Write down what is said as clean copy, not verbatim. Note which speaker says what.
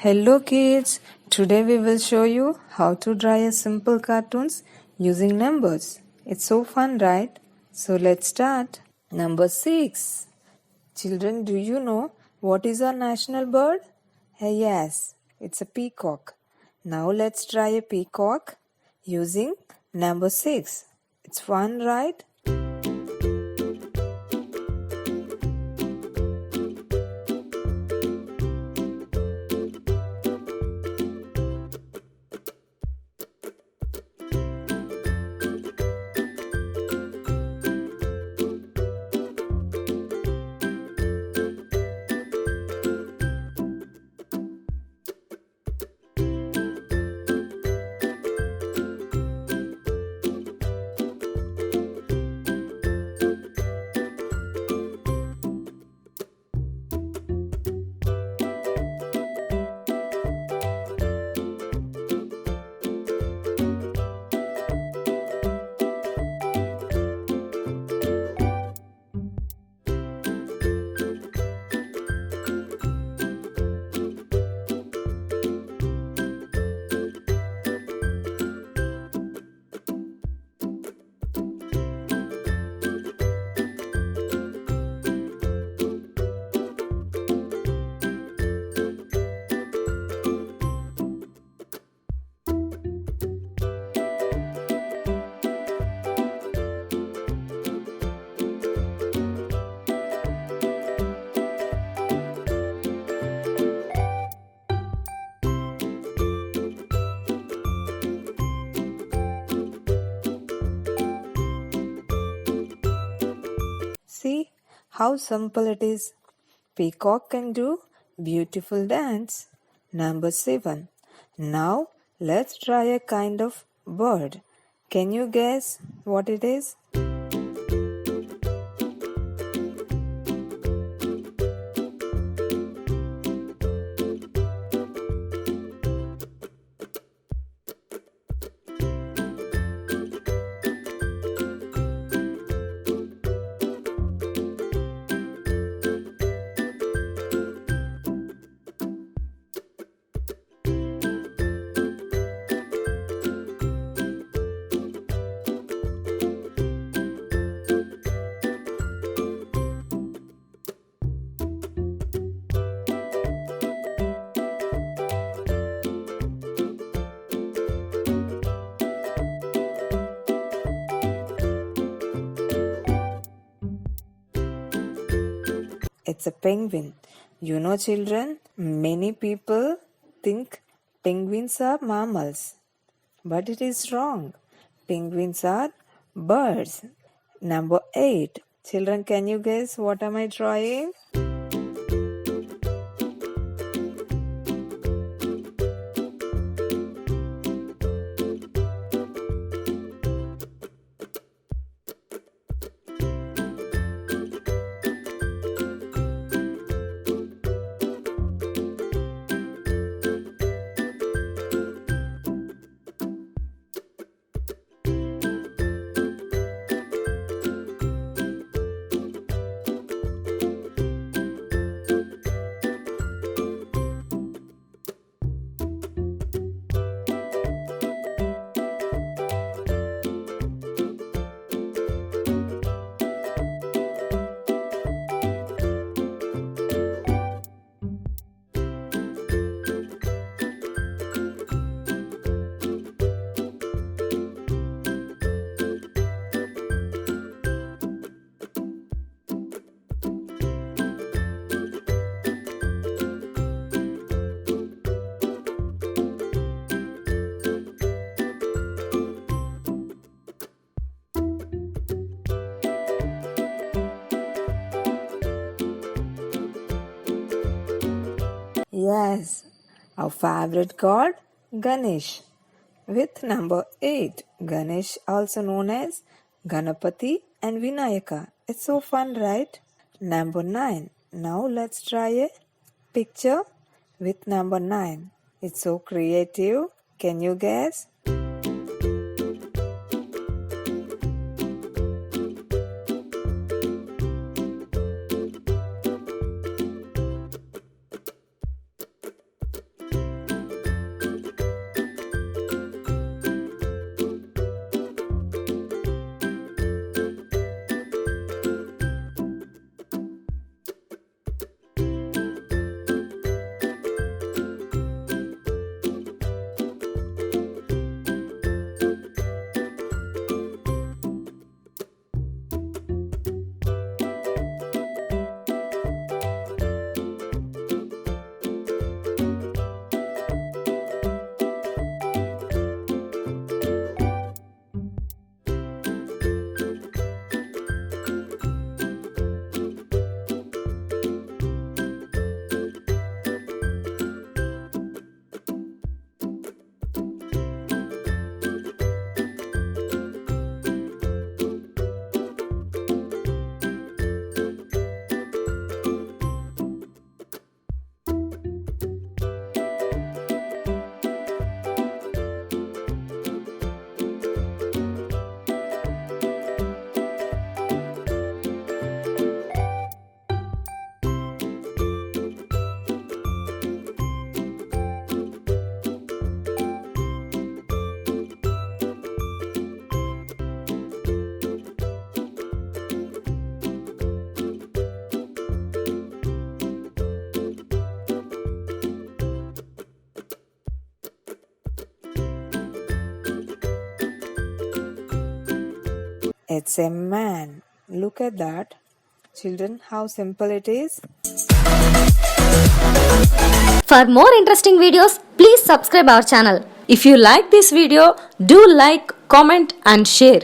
Speaker 1: Hello kids, today we will show you how to draw a simple cartoons using numbers. It's so fun, right? So let's start. Number 6. Children, do you know what is our national bird? Yes, it's a peacock. Now let's try a peacock using number 6. It's fun, right? See how simple it is. Peacock can do beautiful dance. Number 7. Now let's try a kind of bird. Can you guess what it is? It's a penguin. You know, children, many people think penguins are mammals. But it is wrong. Penguins are birds. Number 8. Children, can you guess what am I drawing? Yes, our favorite god, Ganesh. With number 8, Ganesh, also known as Ganapati and Vinayaka. It's so fun, right? Number 9. Now let's try a picture with number 9. It's so creative. Can you guess? It's a man. Look at that. Children, how simple it is.
Speaker 2: For more interesting videos, please subscribe our channel.
Speaker 3: If you like this video, do like, comment and share.